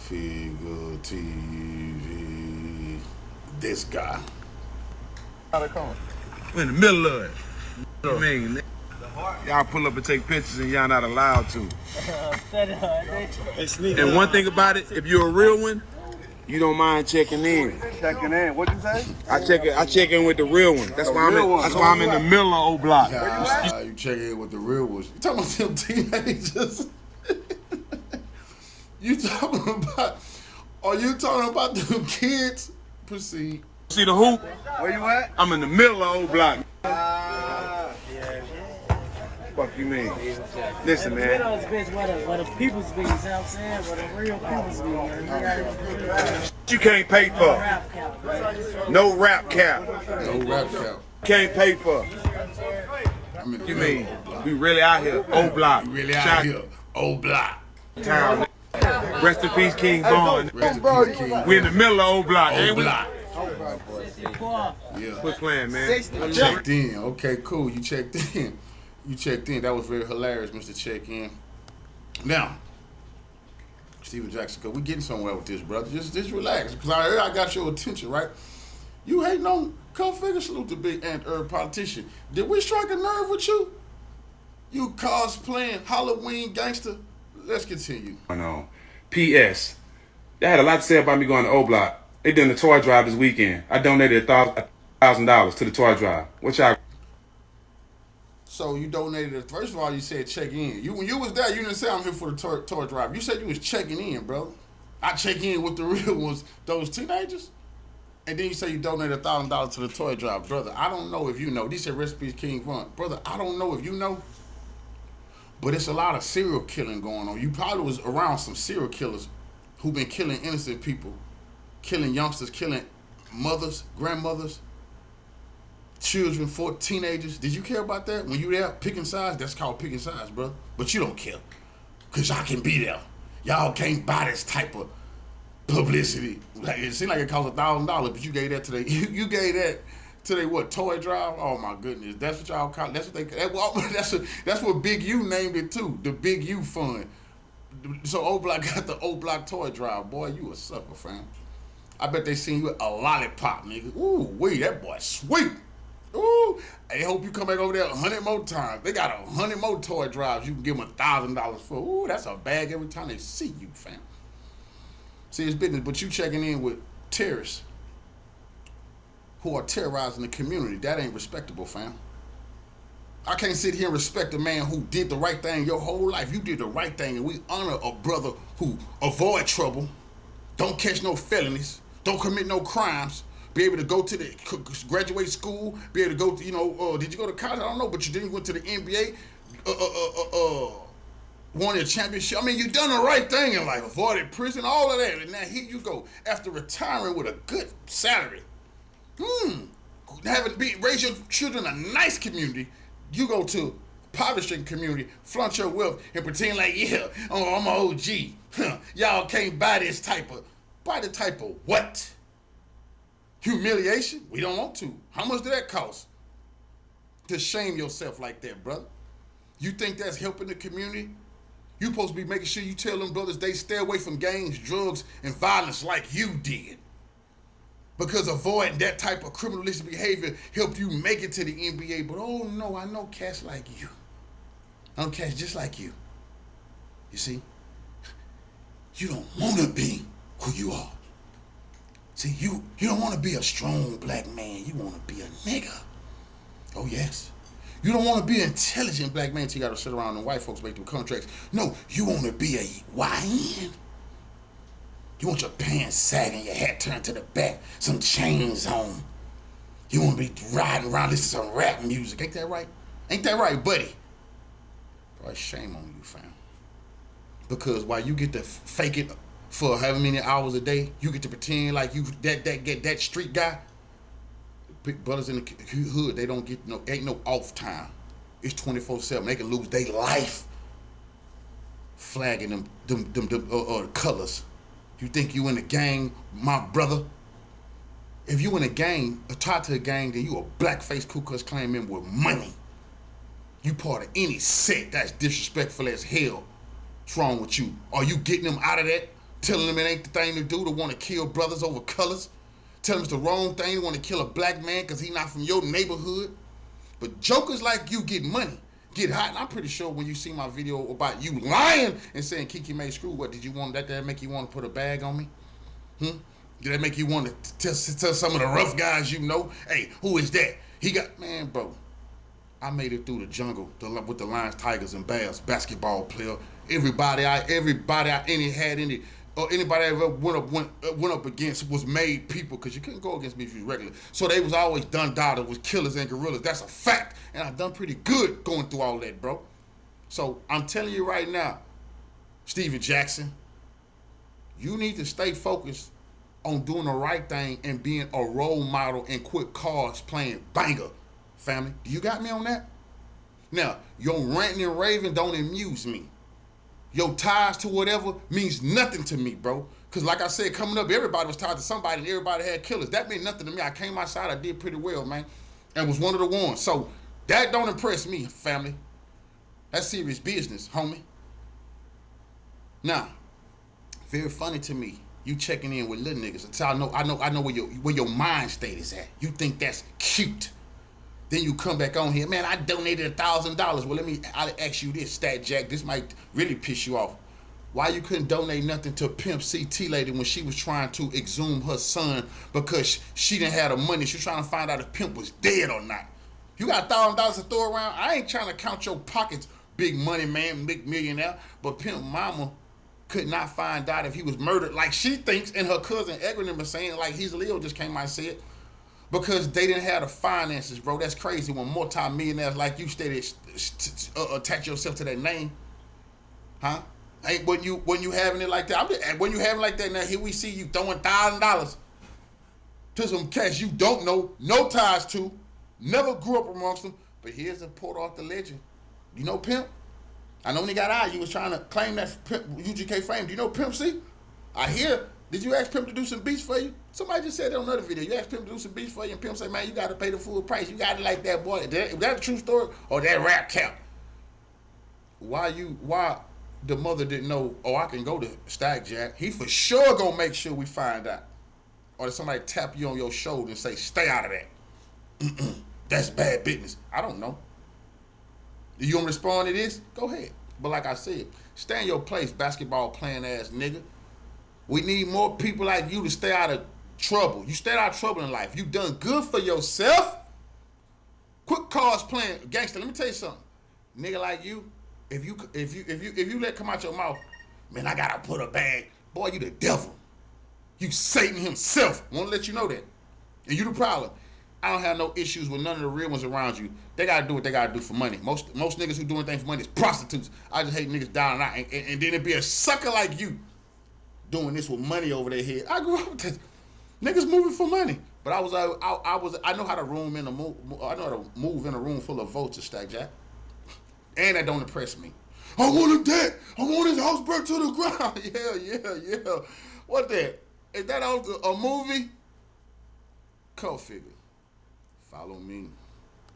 Cultfigga TV. This guy. We're in the middle of it. What you mean? Y'all pull up and take pictures and y'all not allowed to. And one thing about it, if you're a real one, you don't mind checking in. Checking in. What'd you say? I check in with the real one. That's why I'm in the middle of O Block. You check in with the real ones. You talking about them teenagers? Are you talking about them kids? Proceed. See the hoop? Where you at? I'm in the middle of O Block. Fuck you mean? Listen, man. Where the people's be, you know what I'm saying? Where the real people's be. You can't pay for. No rap cap. No rap cap. Can't pay for. You mean? We really out here. O Block. We really out here. O Block. Town. Rest in peace, King Vaughn. Rest in peace, King. We in the middle of O Block, ain't we? Block. Yeah. Quit playing, man. Checked in. Okay, cool. You checked in. That was very hilarious, Mr. Check In. Now, Steven Jackson, cause we getting somewhere with this, brother. Just relax, cause I got your attention, right? You hating on Cultfigga, salute the big ant politician. Did we strike a nerve with you? You cosplaying Halloween gangster? Let's continue. No. P.S. They had a lot to say about me going to O Block. They done the toy drive this weekend. I donated $1,000 to the toy drive. What y'all? So you donated it. First of all, you said check in. When you was there, you didn't say I'm here for the toy drive. You said you was checking in, bro. I check in with the real ones, those teenagers. And then you say you donated $1,000 to the toy drive. Brother, I don't know if you know. These said recipes King Von. Brother, I don't know if you know. But it's a lot of serial killing going on. You probably was around some serial killers who've been killing innocent people, killing youngsters, killing mothers, grandmothers, children, teenagers. Did you care about that? When you there picking sides, that's called picking sides, brother. But you don't care, cause y'all can be there. Y'all can't buy this type of publicity. Like, it seemed like it cost $1,000, but you gave that to you gave that to they what, toy drive? Oh my goodness, that's what y'all call. That's what they. That's what Big U named it too. The Big U Fund. So O Block got the O Block toy drive. Boy, you a sucker, fam. I bet they seen you with a lollipop, nigga. Ooh, wait, that boy sweet. Ooh, I hope you come back over there 100 more times. They got 100 more toy drives you can give them $1,000 for. Ooh, that's a bag every time they see you, fam. See, it's business, but you checking in with terrorists who are terrorizing the community. That ain't respectable, fam. I can't sit here and respect a man who did the right thing your whole life. You did the right thing, and we honor a brother who avoid trouble, don't catch no felonies, don't commit no crimes, be able to go to the graduate school, be able to go to, did you go to college? I don't know, but you didn't went to the NBA, won a championship. I mean, you done the right thing in life, avoided prison, all of that, and now here you go after retiring with a good salary. Raise your children in a nice community. You go to poverty community, flaunt your wealth, and pretend like, yeah, I'm an OG. Y'all can't buy this type of what? Humiliation? We don't want to. How much did that cost? To shame yourself like that, brother. You think that's helping the community? You supposed to be making sure you tell them brothers they stay away from gangs, drugs, and violence like you did. Because avoiding that type of criminalistic behavior helped you make it to the NBA. But oh no, I know cats like you. I know cats just like you. You see? You don't want to be who you are. See, you don't want to be a strong black man. You want to be a nigga. Oh yes. You don't want to be an intelligent black man till you got to sit around and white folks make them contracts. No, you want to be a YN. You want your pants sagging, your hat turned to the back, some chains on. You want to be riding around listening to some rap music. Ain't that right? Ain't that right, buddy? Boy, shame on you, fam. Because while you get to fake it for however many hours a day, you get to pretend like you that street guy. Big brothers in the hood, they don't get ain't no off time. It's 24/7. They can lose their life flagging them colors. You think you in a gang, my brother? If you in a gang, tied to a gang, then you a blackface Ku Klux Klan member with money. You part of any set that's disrespectful as hell. What's wrong with you? Are you getting them out of that? telling them it ain't the thing to do to want to kill brothers over colors, telling them it's the wrong thing to want to kill a black man because he not from your neighborhood. But jokers like you get money, get hot, and I'm pretty sure when you see my video about you lying and saying Kiki made screw, what did you want that make you want to put a bag on me? Did that make you want to tell some of the rough guys you know, hey, who is that? He got, man, bro, I made it through the jungle with the lions, tigers, and bears, basketball player. Anybody I ever went up against was made people, because you couldn't go against me if you was regular. So they was always done dotted with killers and gorillas. That's a fact. And I done pretty good going through all that, bro. So I'm telling you right now, Steven Jackson, you need to stay focused on doing the right thing and being a role model and quit cosplaying banger, family. Do you got me on that? Now, your ranting and raving don't amuse me. Your ties to whatever means nothing to me, bro. Because like I said, coming up, everybody was tied to somebody and everybody had killers. That meant nothing to me. I came outside, I did pretty well, man. And was one of the ones. So that don't impress me, family. That's serious business, homie. Now, very funny to me, you checking in with little niggas until I know where your mind state is at. You think that's cute. Then you come back on here, man, I donated $1,000. Well, I'll ask you this, Stat Jack. This might really piss you off. Why you couldn't donate nothing to Pimp CT lady when she was trying to exhume her son because she didn't have the money? She was trying to find out if Pimp was dead or not. You got $1,000 to throw around? I ain't trying to count your pockets, big money man, big millionaire. But Pimp mama could not find out if he was murdered like she thinks, and her cousin Edwin was saying, like he's Leo just came out and said, because they didn't have the finances, bro. That's crazy when multi-millionaires like you steady attach yourself to that name, huh? Ain't when you having it like that. When you having it like that, now here we see you throwing $1,000 to some cats you don't know, no ties to, never grew up amongst them. But here's a Port Arthur legend. You know Pimp? I know when he got out, you was trying to claim that Pimp, UGK frame. Do you know Pimp C? I hear. Did you ask Pimp to do some beats for you? Somebody just said that on another video. You asked Pimp to do some beats for you, and Pimp said, man, you got to pay the full price. You got it like that, boy. Was that a true story or that rap cap? Why the mother didn't know, oh, I can go to Stack Jack? He for sure gonna make sure we find out. Or did somebody tap you on your shoulder and say, stay out of that? That's bad business. I don't know. You gonna respond to this? Go ahead. But like I said, stay in your place, basketball playing ass nigga. We need more people like you to stay out of trouble. You stayed out of trouble in life. You done good for yourself. Quit cosplaying gangster. Let me tell you something, nigga like you. If you let come out your mouth, man, I gotta put a bag. Boy, you the devil. You Satan himself. Wanna let you know that. And you the problem. I don't have no issues with none of the real ones around you. They gotta do what they gotta do for money. Most niggas who do anything for money is prostitutes. I just hate niggas down and out. And then it be a sucker like you doing this with money over their head. I grew up with this. Niggas moving for money. But I know how to move in a room full of vultures, Stack Jack. And that don't impress me. I want him dead. I want his house burnt to the ground. Yeah. What that? Is that a movie? Cultfigga. Follow me.